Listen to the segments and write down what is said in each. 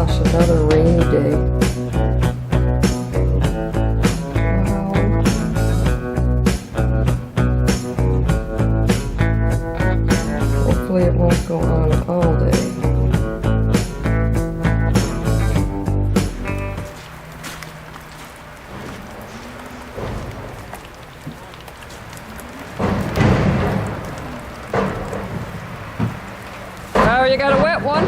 gosh, another rainy day. Wow. Hopefully it won't go on all day. Oh, you got a wet one?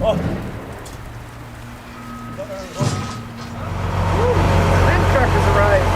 Oh. Wind truck has arrived.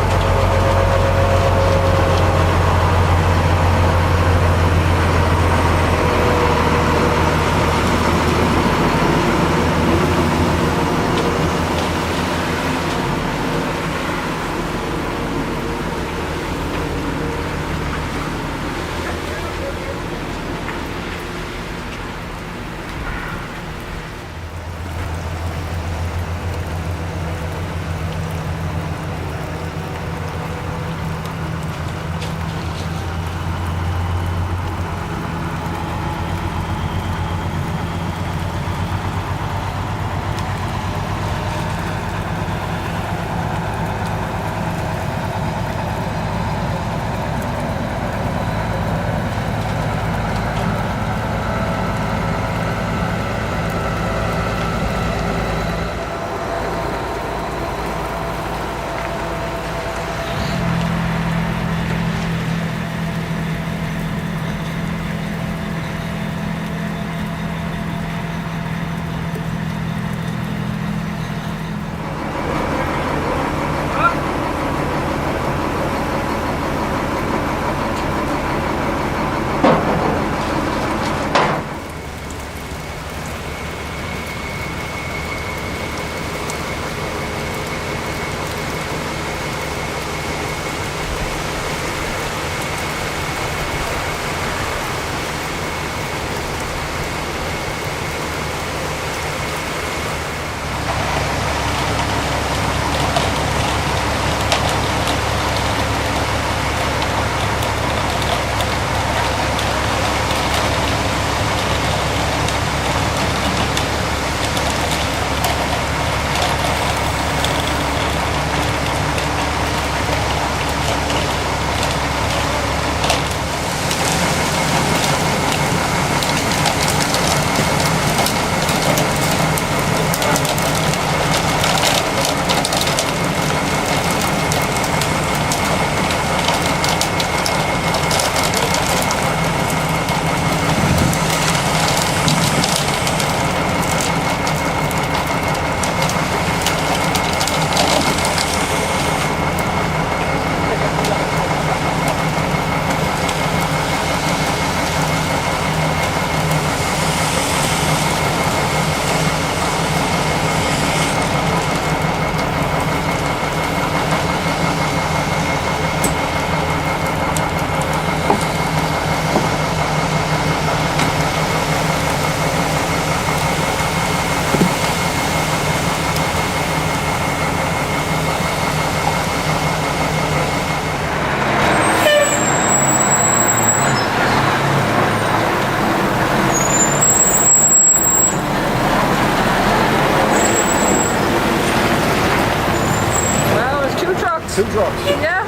Two trucks. Yeah.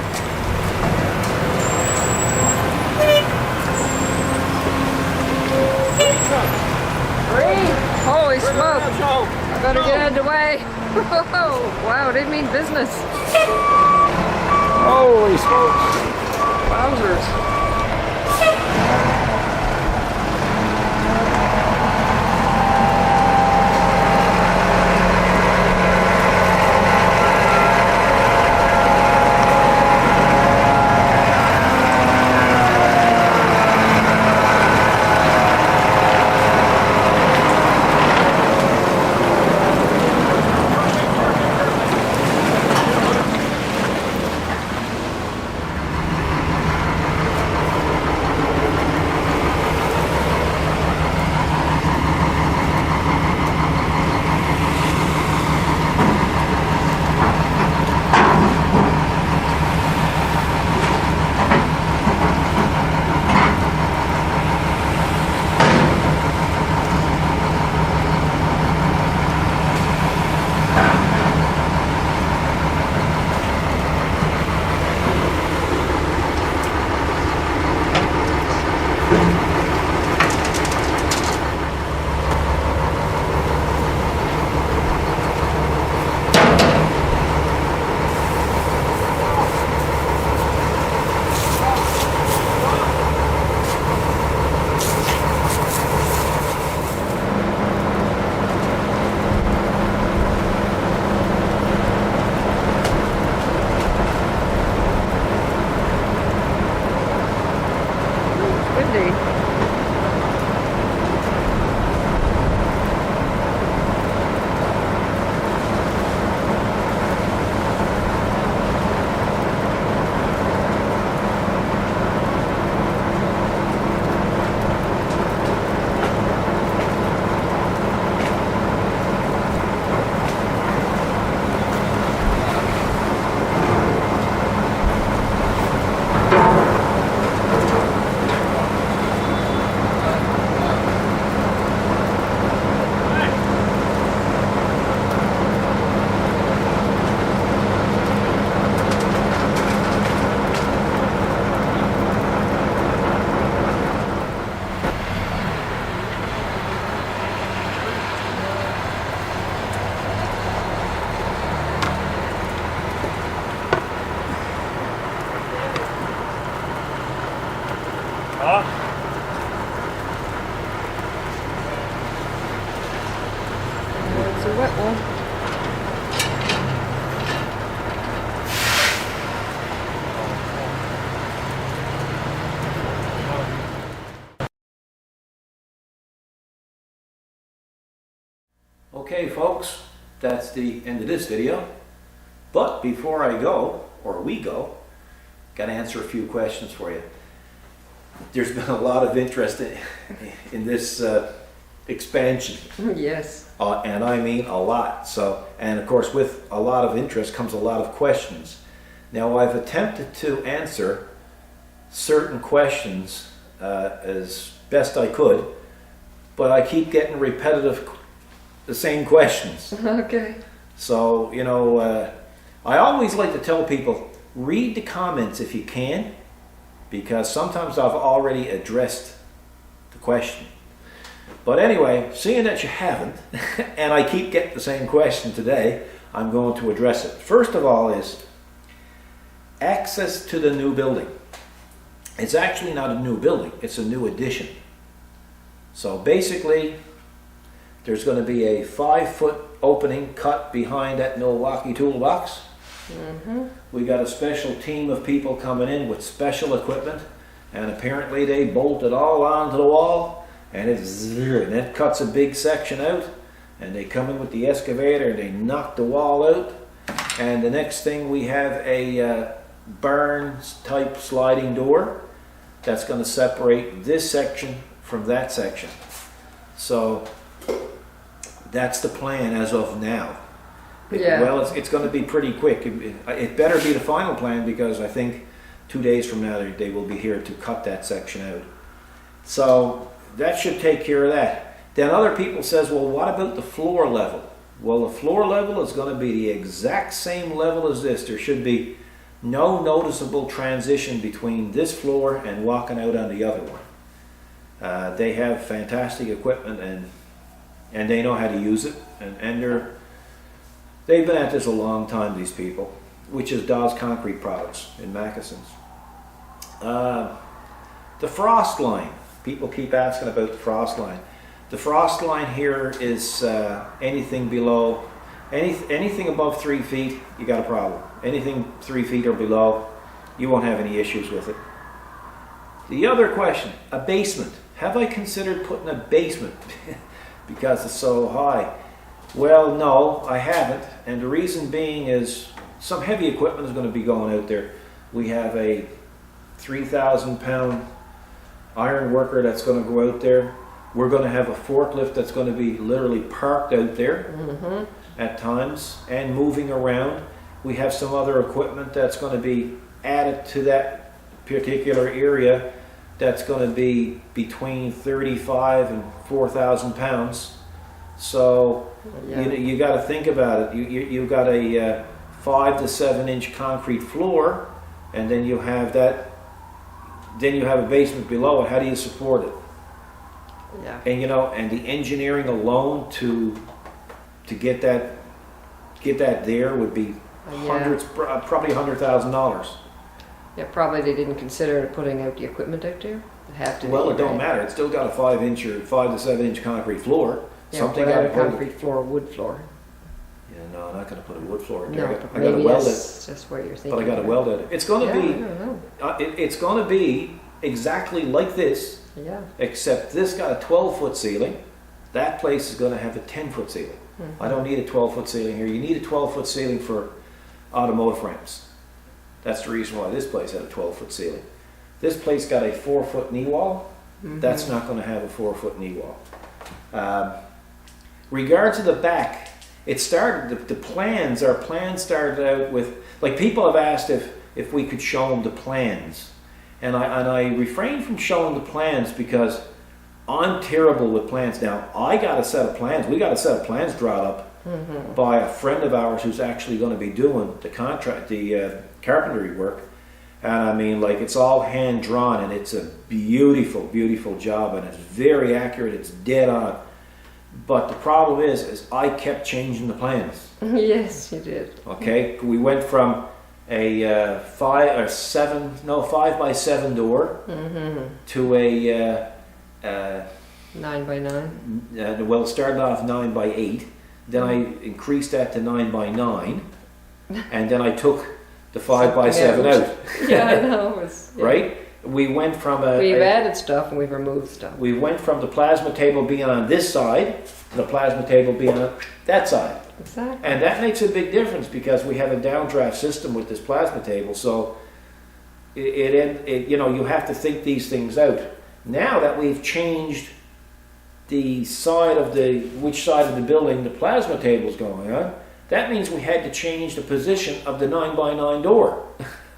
Three. Holy smoke. I better get out of the way. Wow, didn't mean business. Holy smokes. Wowzers. a wet one. Okay folks, that's the end of this video. But before I go, or we go, got to answer a few questions for you. There's been a lot of interest in this expansion. Yes. And I mean a lot. So, and of course with a lot of interest comes a lot of questions. Now I've attempted to answer certain questions as best I could, but I keep getting repetitive, the same questions. Okay. So, you know, I always like to tell people, read the comments if you can, because sometimes I've already addressed the question. But anyway, seeing that you haven't, and I keep getting the same question today, I'm going to address it. First of all is access to the new building. It's actually not a new building, it's a new addition. So basically, there's going to be a 5-foot opening cut behind that Milwaukee toolbox. We got a special team of people coming in with special equipment, and apparently they bolted all onto the wall, and it cuts a big section out, and they come in with the excavator and they knock the wall out, and the next thing we have a barn type sliding door that's going to separate this section from that section. So that's the plan as of now. Yeah. Well, it's going to be pretty quick. It better be the final plan, because I think 2 days from now they will be here to cut that section out. So that should take care of that. Then other people says, well, what about the floor level? Well, the floor level is going to be the exact same level as this. There should be no noticeable transition between this floor and walking out on the other one. They have fantastic equipment, and they know how to use it, and they've been at this a long time, these people, which is Dawes Concrete Products in Mackesons. The frost line. People keep asking about the frost line. The frost line here is anything below, anything above 3 feet, you got a problem. Anything 3 feet or below, you won't have any issues with it. The other question, a basement. Have I considered putting a basement because it's so high? Well, no, I haven't, and the reason being is some heavy equipment is going to be going out there. We have a 3,000-pound iron worker that's going to go out there. We're going to have a forklift that's going to be literally parked out there at times and moving around. We have some other equipment that's going to be added to that particular area that's going to be between 35 and 4,000 pounds. So you got to think about it. You've got a 5 to 7 inch concrete floor, and then you have that. Then you have a basement below it. How do you support it? Yeah. And you know, and the engineering alone to get that there would be hundreds, probably $100,000. Yeah, probably they didn't consider putting out the equipment out there. It have to. Well, be, it don't right? matter. It's still got a 5 to 7 inch concrete floor. Yeah, Something without a got to concrete floor, wood floor. Yeah, no, I'm not going to put a wood floor in No, there. but I got to maybe weld it. that's just what you're thinking. But I got to weld it. It's going to I be. don't know. It's going to be exactly like this, Yeah. except this got a 12-foot ceiling. That place is going to have a 10-foot ceiling. I don't need a 12-foot ceiling here. You need a 12-foot ceiling for automotive ramps. That's the reason why this place had a 12-foot ceiling. This place got a 4-foot knee wall. That's not going to have a 4-foot knee wall. Regard to the back, it started. The plans. Our plans started out with, like, people have asked if we could show them the plans, and I refrained from showing the plans because I'm terrible with plans. Now I got a set of plans. We got a set of plans drawn up by a friend of ours who's actually going to be doing the carpentry work. And I mean, like, it's all hand drawn, and it's a beautiful, beautiful job, and it's very accurate. It's dead on. But the problem is I kept changing the plans. Yes, you did. Okay, we went from a 5 by 7 door to a 9 by 9. well, it started off 9 by 8. Then I increased that to 9 by 9, and then I took the 5 by 7 out. Yeah, I know. Yeah. Right? We went from We've added stuff and we've removed stuff. we went from the plasma table being on this side to the plasma table being on that side. Exactly. And that makes a big difference because we have a downdraft system with this plasma table. So you have to think these things out. Now that we've changed the side of which side of the building the plasma table is going on, that means we had to change the position of the 9 by 9 door.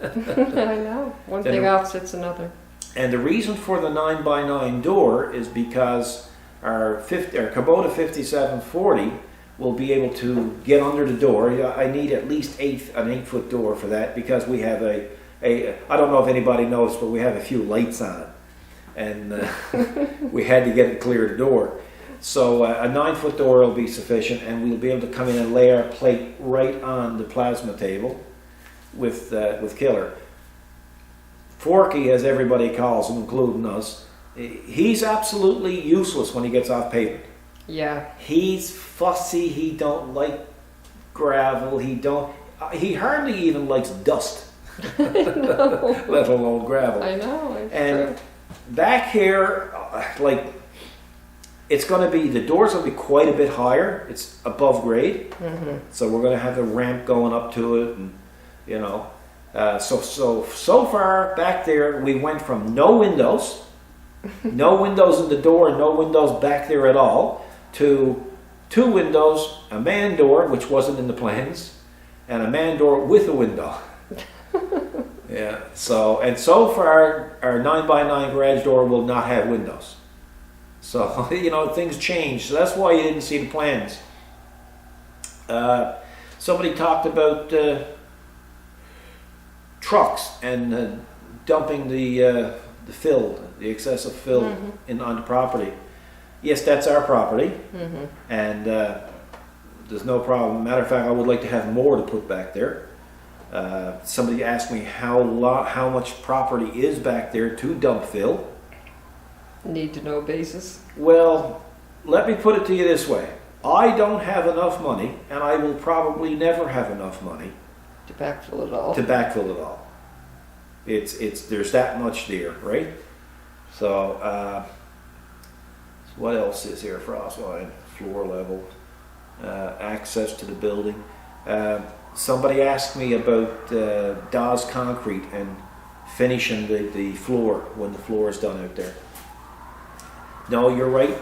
I know. One thing offsets another. And the reason for the 9 by 9 door is because our Kubota 5740 will be able to get under the door. I need at least an 8-foot door for that because we have I don't know if anybody knows, but we have a few lights on it. And we had to get it clear the door. So a 9-foot door will be sufficient, and we'll be able to come in and lay our plate right on the plasma table with Killer. Forky, as everybody calls him, including us, he's absolutely useless when he gets off pavement. Yeah. He's fussy. He don't like gravel. He hardly even likes dust, No. let alone gravel. I know. It's And true. back here, it's going to be, the doors will be quite a bit higher. It's above grade. Mm-hmm. So we're going to have a ramp going up to it, and so far back there we went from no windows in the door and no windows back there at all, to 2 windows, a man door, which wasn't in the plans, and a man door with a window. Yeah. So far our 9 by 9 garage door will not have windows. So things change. So that's why you didn't see the plans. Somebody talked about trucks and dumping the fill, the excessive fill on the property. Yes, that's our property, and there's no problem. Matter of fact, I would like to have more to put back there. Somebody asked me how much property is back there to dump fill. Need to know basis. Well, let me put it to you this way. I don't have enough money, and I will probably never have enough money To backfill it all. There's that much there, right? So what else is here? Frost line, floor level, access to the building. Somebody asked me about Dawes Concrete and finishing the floor when the floor is done out there. No, you're right.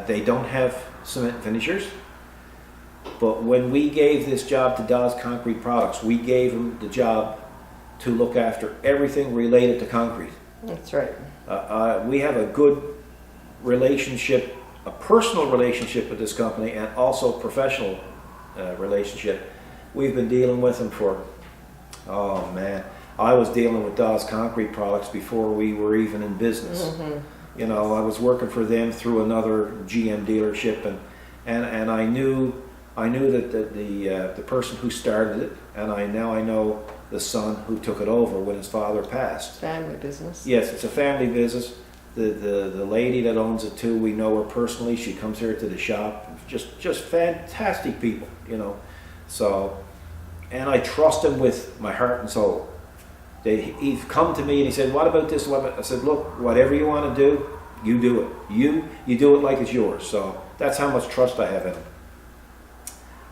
They don't have cement finishers. But when we gave this job to Dawes Concrete Products, we gave them the job to look after everything related to concrete. That's right. We have a good relationship, a personal relationship with this company, and also a professional relationship. We've been dealing with them for, oh man, I was dealing with Dawes Concrete Products before we were even in business. I was working for them through another GM dealership, and I knew that the person who started it, and I know the son who took it over when his father passed. Family business. Yes, it's a family business. The lady that owns it too, we know her personally. She comes here to the shop. Just fantastic people, So, and I trust them with my heart and soul. He's come to me and he said, "What about this?" I said, "Look, whatever you want to do, you do it. You do it like it's yours." So that's how much trust I have in them.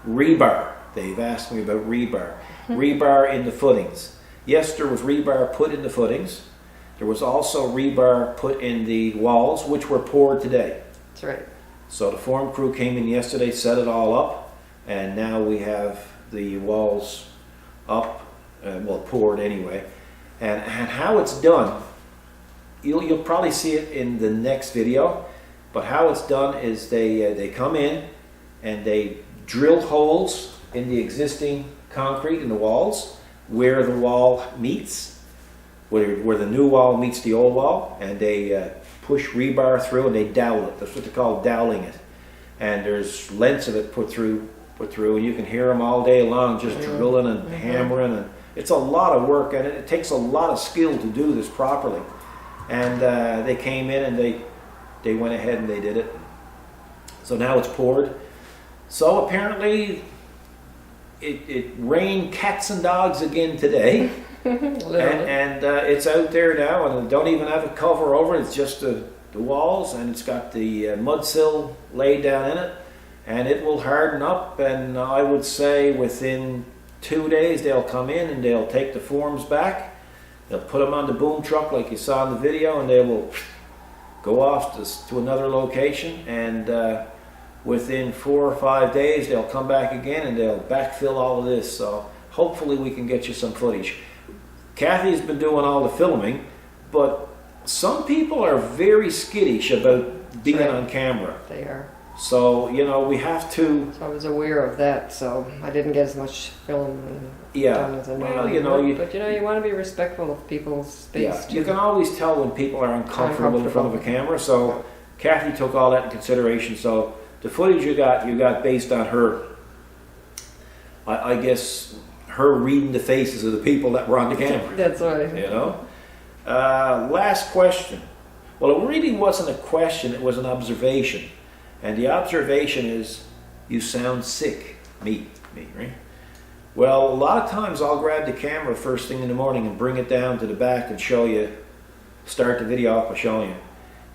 Rebar. They've asked me about rebar. Rebar in the footings. Yes, there was rebar put in the footings. There was also rebar put in the walls, which were poured today. That's right. So the form crew came in yesterday, set it all up, and now we have the walls up, poured anyway. And how it's done, you'll probably see it in the next video, but how it's done is they come in and they drill holes in the existing concrete in the walls where the wall meets, where the new wall meets the old wall, and they push rebar through and they dowel it. That's what they call doweling it. And there's lengths of it put through, and you can hear them all day long just drilling and hammering, and it's a lot of work, and it takes a lot of skill to do this properly. And they came in and they went ahead and they did it. So now it's poured. So apparently it rained cats and dogs again today. and it's out there now, and it don't even have a cover over it. It's just the walls, and it's got the mud sill laid down in it, and it will harden up, and I would say within 2 days they'll come in and they'll take the forms back. They'll put them on the boom truck like you saw in the video, and they will go off to another location, and within 4 or 5 days they'll come back again and they'll backfill all of this. So hopefully we can get you some footage. Kathy's been doing all the filming, but some people are very skittish about being on camera. They are. So, you know, we have to... So I was aware of that, so I didn't get as much film done as I normally would. But you want to be respectful of people's space. Yeah, you can always tell when people are uncomfortable in front of a camera. So Kathy took all that in consideration. So the footage you got based on her, I guess, her reading the faces of the people that were on the camera. That's right. You know? Last question. Well, it really wasn't a question, it was an observation. And the observation is, you sound sick. Me, right? Well, a lot of times I'll grab the camera first thing in the morning and bring it down to the back and show you, start the video off by showing you.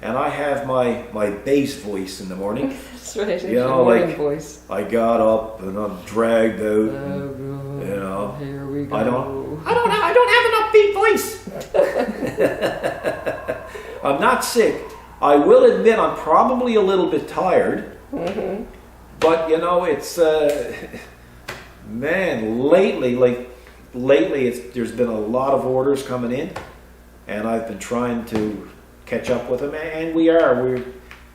And I have my bass voice in the morning. That's right, you know, like voice. I got up and I'm dragged out. Oh, God. You know, here we go. I don't have an upbeat voice. I'm not sick. I will admit I'm probably a little bit tired. Mm-hmm. But you know, it's man, lately there's been a lot of orders coming in, and I've been trying to catch up with them, and we're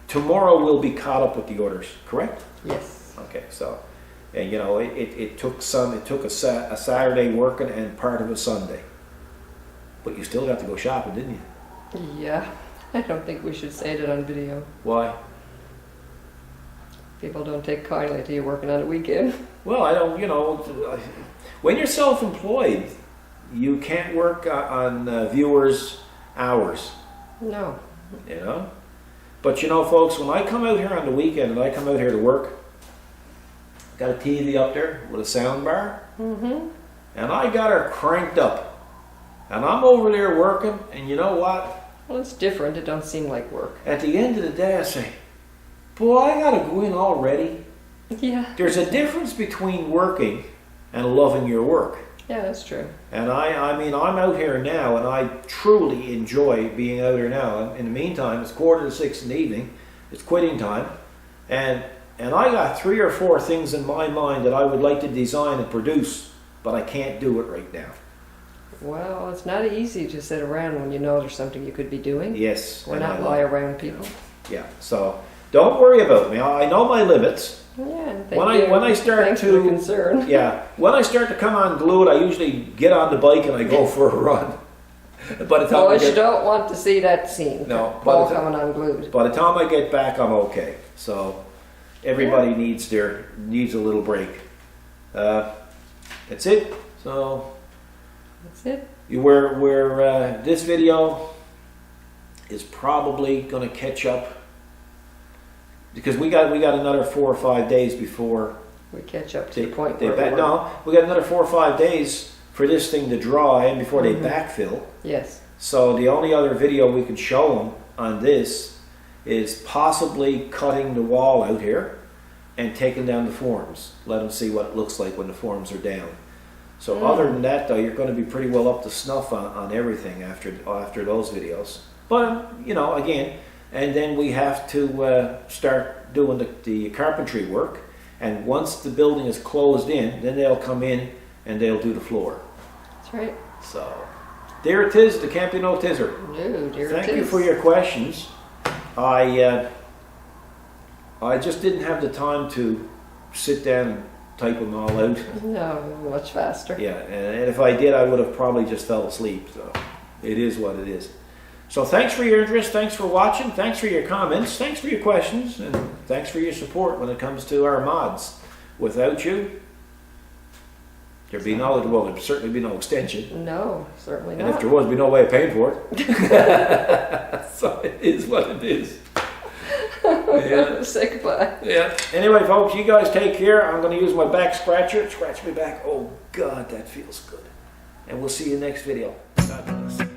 tomorrow we'll be caught up with the orders, correct? Yes. Okay, so, and you know, it took a Saturday working and part of a Sunday, but you still got to go shopping, didn't you? Yeah, I don't think we should say that on video. Why? People don't take kindly to you working on a weekend. Well, I don't, you know, when you're self-employed, you can't work on viewers' hours. No. You know? But you know, folks, when I come out here on the weekend and I come out here to work, got a TV up there with a sound bar, mm-hmm. and I got her cranked up. And I'm over there working, and you know what? Well, it's different. It don't seem like work. At the end of the day, I say, boy, I got to go in already. Yeah. There's a difference between working and loving your work. Yeah, that's true. And I mean, I'm out here now, and I truly enjoy being out here now. In the meantime, it's 5:45 in the evening. It's quitting time. And I got 3 or 4 things in my mind that I would like to design and produce, but I can't do it right now. Well, it's not easy to sit around when you know there's something you could be doing. Yes. Or not lie around people. Yeah, so don't worry about me. I know my limits. Yeah, when I start Thanks to for the concern. Yeah, when I start to come unglued, I usually get on the bike and I go for a run. Boys, you don't want to see that scene. No, Paul coming unglued. By the time I get back, I'm okay. So everybody needs a little break. That's it. So that's it. This video is probably going to catch up. Because we got another 4 or 5 days before we catch up to the point where we got another 4 or 5 days for this thing to dry and before mm-hmm. they backfill. Yes. So the only other video we could show them on this is possibly cutting the wall out here and taking down the forms. Let them see what it looks like when the forms are down. So other than that, though, you're going to be pretty well up to snuff on everything after those videos. But you know, again. And then we have to start doing the carpentry work. And once the building is closed in, then they'll come in and they'll do the floor. That's right. So there it is. There can't be no tizzer. No, Thank you for your questions. I just didn't have the time to sit down and type them all out. No, much faster. Yeah, and if I did, I would have probably just fell asleep. So it is what it is. So thanks for your interest, thanks for watching, thanks for your comments, thanks for your questions, and thanks for your support when it comes to our mods. Without you, there'd certainly be no extension. No, certainly not. And if there was, there'd be no way of paying for it. So it is what it is. Yeah. Say goodbye. Yeah. Anyway, folks, you guys take care. I'm going to use my back scratcher. Scratch me back. Oh, God, that feels good. And we'll see you next video. God bless.